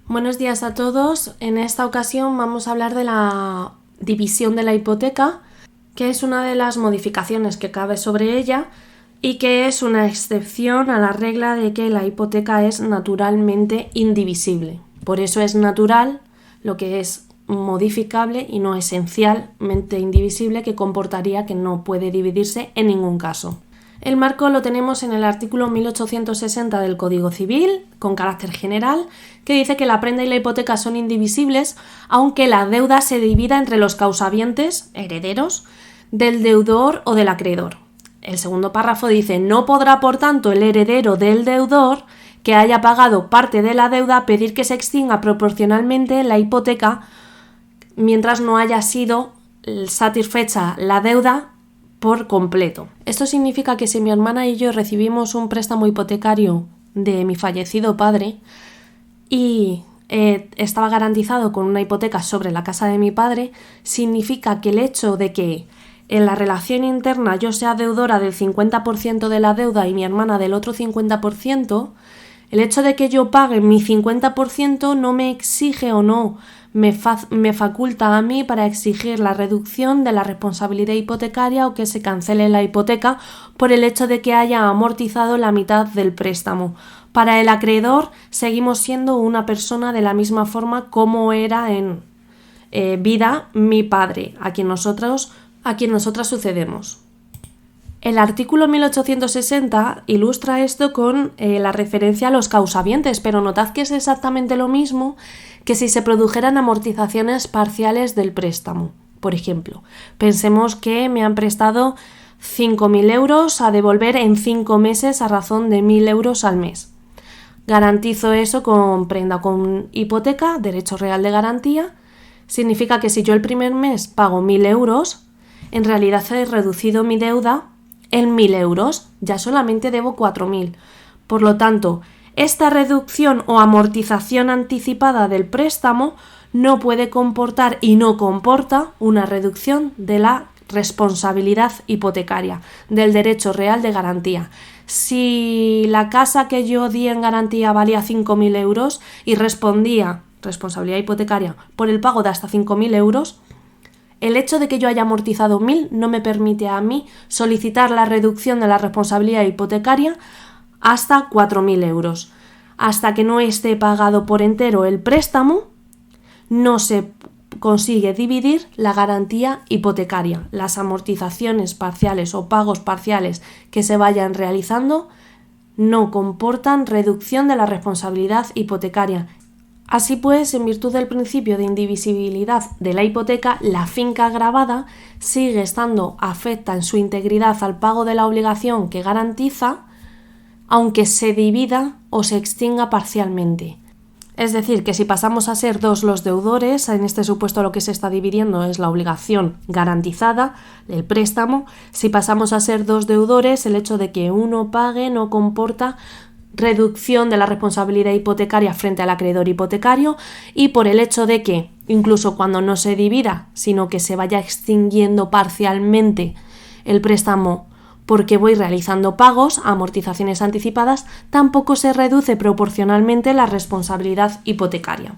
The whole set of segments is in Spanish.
Buenos días a todos. En esta ocasión vamos a hablar de la división de la hipoteca, que es una de las modificaciones que cabe sobre ella y que es una excepción a la regla de que la hipoteca es naturalmente indivisible. Por eso es natural lo que es modificable y no esencialmente indivisible, que comportaría que no puede dividirse en ningún caso. El marco lo tenemos en el artículo 1860 del Código Civil, con carácter general, que dice que la prenda y la hipoteca son indivisibles, aunque la deuda se divida entre los causavientes, herederos, del deudor o del acreedor. El segundo párrafo dice: no podrá, por tanto, el heredero del deudor que haya pagado parte de la deuda pedir que se extinga proporcionalmente la hipoteca mientras no haya sido satisfecha la deuda por completo. Esto significa que si mi hermana y yo recibimos un préstamo hipotecario de mi fallecido padre y estaba garantizado con una hipoteca sobre la casa de mi padre, significa que el hecho de que en la relación interna yo sea deudora del 50% de la deuda y mi hermana del otro 50%, el hecho de que yo pague mi 50% no me exige o no me faculta a mí para exigir la reducción de la responsabilidad hipotecaria o que se cancele la hipoteca por el hecho de que haya amortizado la mitad del préstamo. Para el acreedor seguimos siendo una persona de la misma forma como era en vida mi padre, a quien nosotras sucedemos. El artículo 1860 ilustra esto con la referencia a los causavientes, pero notad que es exactamente lo mismo que si se produjeran amortizaciones parciales del préstamo. Por ejemplo, pensemos que me han prestado 5.000 euros a devolver en 5 meses a razón de 1.000 euros al mes. Garantizo eso con prenda con hipoteca, derecho real de garantía. Significa que si yo el primer mes pago 1.000 euros, en realidad he reducido mi deuda en 1.000 euros, ya solamente debo 4.000. Por lo tanto, esta reducción o amortización anticipada del préstamo no puede comportar y no comporta una reducción de la responsabilidad hipotecaria, del derecho real de garantía. Si la casa que yo di en garantía valía 5.000 euros y respondía, responsabilidad hipotecaria, por el pago de hasta 5.000 euros, el hecho de que yo haya amortizado 1.000 no me permite a mí solicitar la reducción de la responsabilidad hipotecaria hasta 4.000 euros. Hasta que no esté pagado por entero el préstamo, no se consigue dividir la garantía hipotecaria. Las amortizaciones parciales o pagos parciales que se vayan realizando no comportan reducción de la responsabilidad hipotecaria. Así pues, en virtud del principio de indivisibilidad de la hipoteca, la finca gravada sigue estando afecta en su integridad al pago de la obligación que garantiza, aunque se divida o se extinga parcialmente. Es decir, que si pasamos a ser dos los deudores, en este supuesto lo que se está dividiendo es la obligación garantizada, el préstamo. Si pasamos a ser dos deudores, el hecho de que uno pague no comporta reducción de la responsabilidad hipotecaria frente al acreedor hipotecario, y por el hecho de que, incluso cuando no se divida, sino que se vaya extinguiendo parcialmente el préstamo porque voy realizando pagos, amortizaciones anticipadas, tampoco se reduce proporcionalmente la responsabilidad hipotecaria.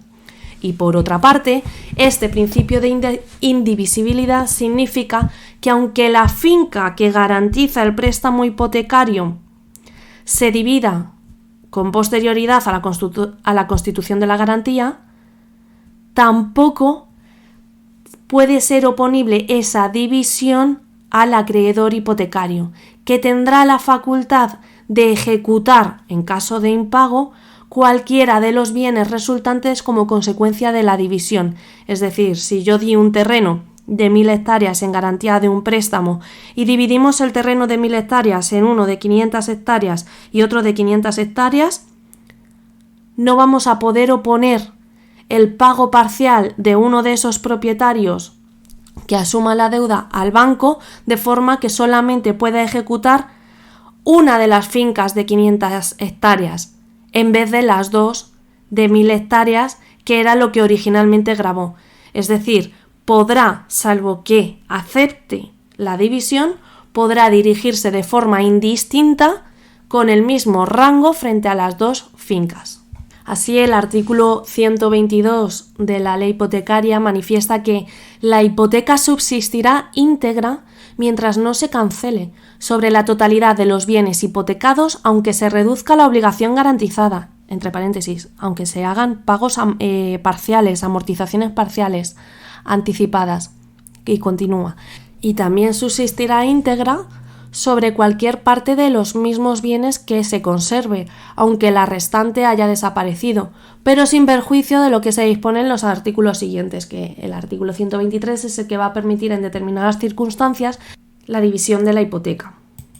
Y por otra parte, este principio de indivisibilidad significa que aunque la finca que garantiza el préstamo hipotecario se divida con posterioridad a la constitución de la garantía, tampoco puede ser oponible esa división al acreedor hipotecario, que tendrá la facultad de ejecutar, en caso de impago, cualquiera de los bienes resultantes como consecuencia de la división. Es decir, si yo di un terreno de 1.000 hectáreas en garantía de un préstamo y dividimos el terreno de 1.000 hectáreas en uno de 500 hectáreas y otro de 500 hectáreas, no vamos a poder oponer el pago parcial de uno de esos propietarios que asuma la deuda al banco, de forma que solamente pueda ejecutar una de las fincas de 500 hectáreas en vez de las dos de 1.000 hectáreas, que era lo que originalmente gravó. Es decir, podrá, salvo que acepte la división, podrá dirigirse de forma indistinta con el mismo rango frente a las dos fincas. Así, el artículo 122 de la ley hipotecaria manifiesta que la hipoteca subsistirá íntegra mientras no se cancele sobre la totalidad de los bienes hipotecados, aunque se reduzca la obligación garantizada, entre paréntesis, aunque se hagan pagos parciales, amortizaciones parciales, anticipadas, y continúa. Y también subsistirá íntegra sobre cualquier parte de los mismos bienes que se conserve, aunque la restante haya desaparecido, pero sin perjuicio de lo que se dispone en los artículos siguientes, que el artículo 123 es el que va a permitir en determinadas circunstancias la división de la hipoteca.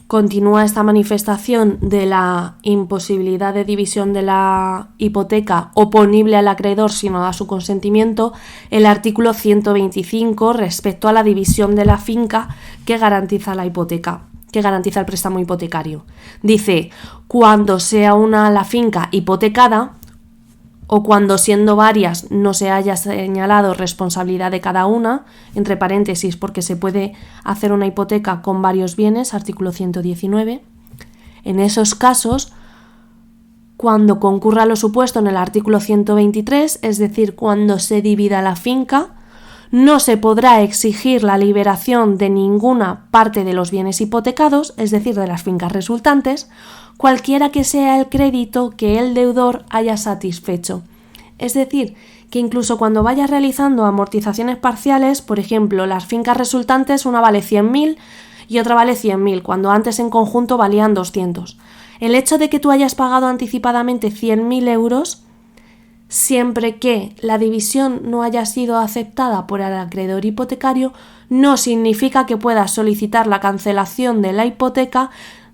Continúa esta manifestación de la imposibilidad de división de la hipoteca oponible al acreedor si no da su consentimiento el artículo 125 respecto a la división de la finca que garantiza la hipoteca, que garantiza el préstamo hipotecario. Dice, cuando sea una la finca hipotecada o cuando siendo varias no se haya señalado responsabilidad de cada una, entre paréntesis porque se puede hacer una hipoteca con varios bienes, artículo 119, en esos casos, cuando concurra lo supuesto en el artículo 123, es decir, cuando se divida la finca, no se podrá exigir la liberación de ninguna parte de los bienes hipotecados, es decir, de las fincas resultantes, cualquiera que sea el crédito que el deudor haya satisfecho. Es decir, que incluso cuando vaya realizando amortizaciones parciales, por ejemplo, las fincas resultantes, una vale 100.000 y otra vale 100.000, cuando antes en conjunto valían 200. El hecho de que tú hayas pagado anticipadamente 100.000 euros, siempre que la división no haya sido aceptada por el acreedor hipotecario, no significa que puedas solicitar la cancelación de la hipoteca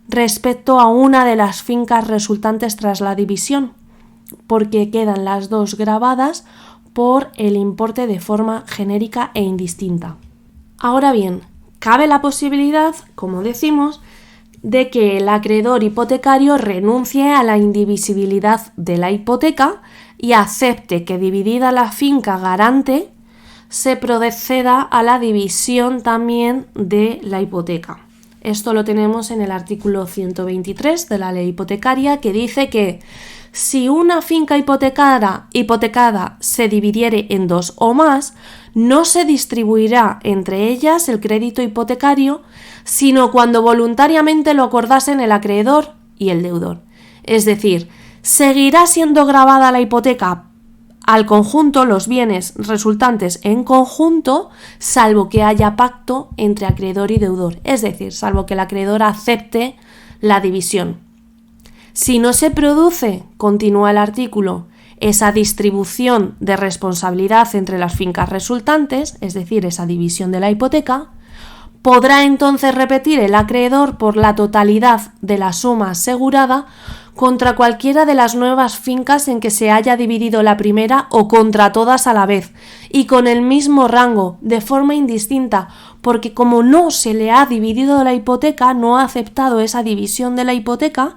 respecto a una de las fincas resultantes tras la división, porque quedan las dos gravadas por el importe de forma genérica e indistinta. Ahora bien, cabe la posibilidad, como decimos, de que el acreedor hipotecario renuncie a la indivisibilidad de la hipoteca y acepte que, dividida la finca garante, se proceda a la división también de la hipoteca. Esto lo tenemos en el artículo 123 de la ley hipotecaria, que dice que si una finca hipotecada se dividiere en dos o más, no se distribuirá entre ellas el crédito hipotecario, sino cuando voluntariamente lo acordasen el acreedor y el deudor. Es decir, seguirá siendo gravada la hipoteca al conjunto, los bienes resultantes en conjunto, salvo que haya pacto entre acreedor y deudor, es decir, salvo que el acreedor acepte la división. Si no se produce, continúa el artículo, esa distribución de responsabilidad entre las fincas resultantes, es decir, esa división de la hipoteca, podrá entonces repetir el acreedor por la totalidad de la suma asegurada contra cualquiera de las nuevas fincas en que se haya dividido la primera o contra todas a la vez, y con el mismo rango, de forma indistinta, porque como no se le ha dividido la hipoteca, no ha aceptado esa división de la hipoteca,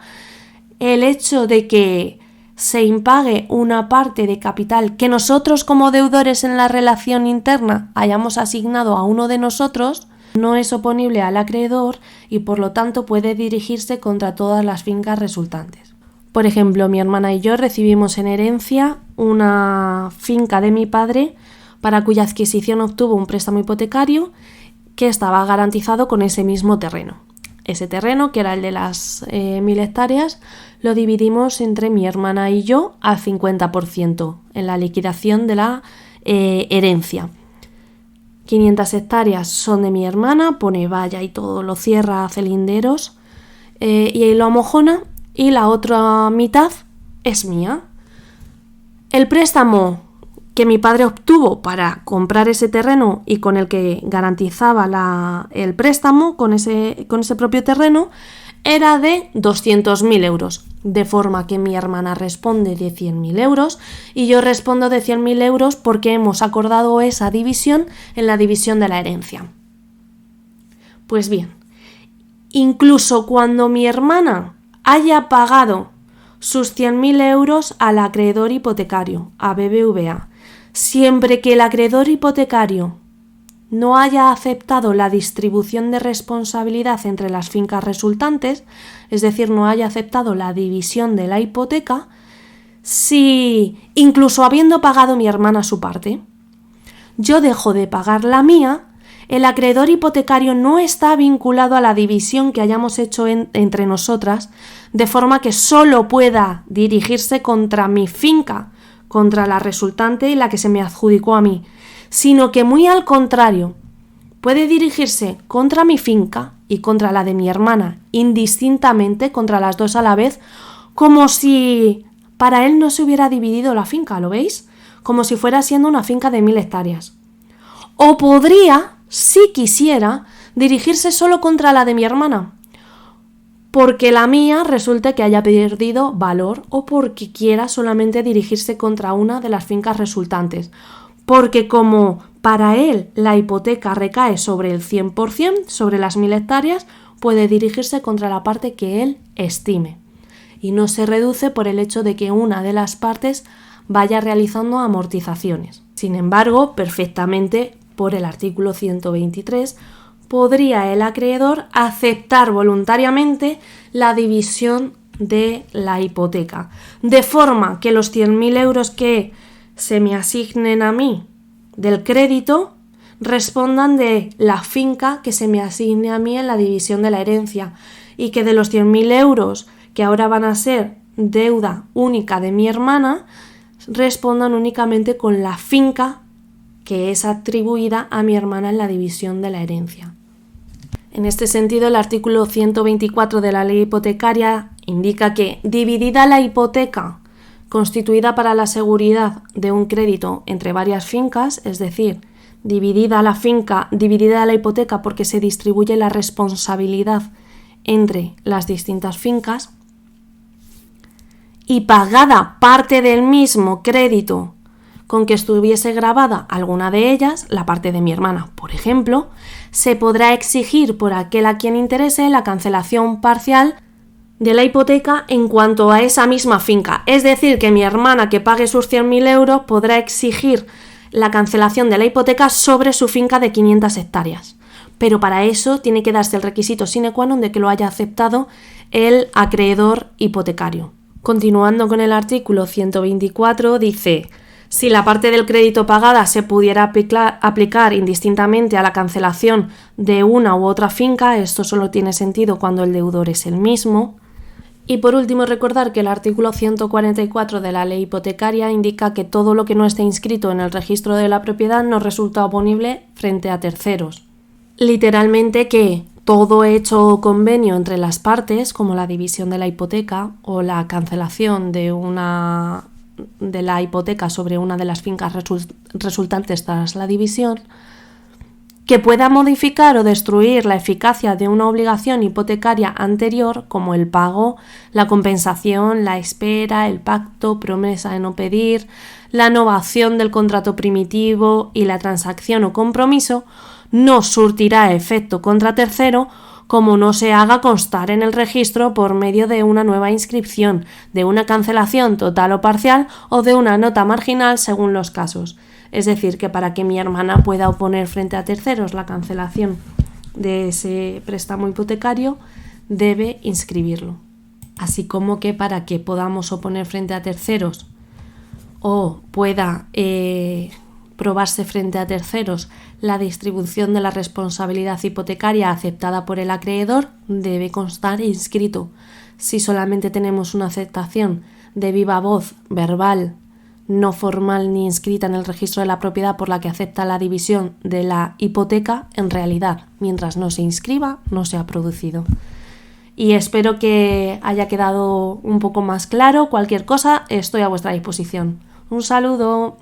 el hecho de que se impague una parte de capital que nosotros como deudores en la relación interna hayamos asignado a uno de nosotros, no es oponible al acreedor y por lo tanto puede dirigirse contra todas las fincas resultantes. Por ejemplo, mi hermana y yo recibimos en herencia una finca de mi padre para cuya adquisición obtuvo un préstamo hipotecario que estaba garantizado con ese mismo terreno. Ese terreno, que era el de las 1.000 hectáreas, lo dividimos entre mi hermana y yo al 50% en la liquidación de la herencia. 500 hectáreas son de mi hermana, pone valla y todo, lo cierra a cilinderos y lo amojona, y la otra mitad es mía. El préstamo que mi padre obtuvo para comprar ese terreno y con el que garantizaba el préstamo con ese propio terreno era de 200.000 euros, de forma que mi hermana responde de 100.000 euros y yo respondo de 100.000 euros porque hemos acordado esa división en la división de la herencia. Pues bien, incluso cuando mi hermana haya pagado sus 100.000 euros al acreedor hipotecario, a BBVA, siempre que el acreedor hipotecario no haya aceptado la distribución de responsabilidad entre las fincas resultantes, es decir, no haya aceptado la división de la hipoteca, si, incluso habiendo pagado mi hermana su parte, yo dejo de pagar la mía, el acreedor hipotecario no está vinculado a la división que hayamos hecho entre nosotras, de forma que solo pueda dirigirse contra mi finca, contra la resultante y la que se me adjudicó a mí, sino que muy al contrario, puede dirigirse contra mi finca y contra la de mi hermana, indistintamente, contra las dos a la vez, como si para él no se hubiera dividido la finca, ¿lo veis? Como si fuera siendo una finca de 1000 hectáreas. O podría, si quisiera, dirigirse solo contra la de mi hermana, porque la mía resulte que haya perdido valor o porque quiera solamente dirigirse contra una de las fincas resultantes. Porque como para él la hipoteca recae sobre el 100%, sobre las 1000 hectáreas, puede dirigirse contra la parte que él estime. Y no se reduce por el hecho de que una de las partes vaya realizando amortizaciones. Sin embargo, perfectamente, por el artículo 123, podría el acreedor aceptar voluntariamente la división de la hipoteca, de forma que los 100.000 euros que se me asignen a mí del crédito respondan de la finca que se me asigne a mí en la división de la herencia, y que de los 100.000 euros que ahora van a ser deuda única de mi hermana, respondan únicamente con la finca que es atribuida a mi hermana en la división de la herencia. En este sentido, el artículo 124 de la ley hipotecaria indica que, dividida la hipoteca constituida para la seguridad de un crédito entre varias fincas, es decir, dividida la hipoteca porque se distribuye la responsabilidad entre las distintas fincas, y pagada parte del mismo crédito con que estuviese grabada alguna de ellas, la parte de mi hermana, por ejemplo, se podrá exigir por aquel a quien interese la cancelación parcial de la hipoteca en cuanto a esa misma finca. Es decir, que mi hermana que pague sus 100.000 euros podrá exigir la cancelación de la hipoteca sobre su finca de 500 hectáreas. Pero para eso tiene que darse el requisito sine qua non de que lo haya aceptado el acreedor hipotecario. Continuando con el artículo 124, dice: si la parte del crédito pagada se pudiera aplicar indistintamente a la cancelación de una u otra finca, esto solo tiene sentido cuando el deudor es el mismo. Y por último, recordar que el artículo 144 de la ley hipotecaria indica que todo lo que no esté inscrito en el registro de la propiedad no resulta oponible frente a terceros. Literalmente que todo hecho o convenio entre las partes, como la división de la hipoteca o la cancelación de la hipoteca sobre una de las fincas resultantes tras la división, que pueda modificar o destruir la eficacia de una obligación hipotecaria anterior, como el pago, la compensación, la espera, el pacto, promesa de no pedir, la novación del contrato primitivo y la transacción o compromiso, no surtirá efecto contra tercero, como no se haga constar en el registro por medio de una nueva inscripción, de una cancelación total o parcial o de una nota marginal según los casos. Es decir, que para que mi hermana pueda oponer frente a terceros la cancelación de ese préstamo hipotecario, debe inscribirlo. Así como que para que podamos oponer frente a terceros o pueda probarse frente a terceros la distribución de la responsabilidad hipotecaria aceptada por el acreedor, debe constar inscrito. Si solamente tenemos una aceptación de viva voz, verbal, no formal ni inscrita en el registro de la propiedad por la que acepta la división de la hipoteca, en realidad, mientras no se inscriba, no se ha producido. Y espero que haya quedado un poco más claro. Cualquier cosa, estoy a vuestra disposición. Un saludo.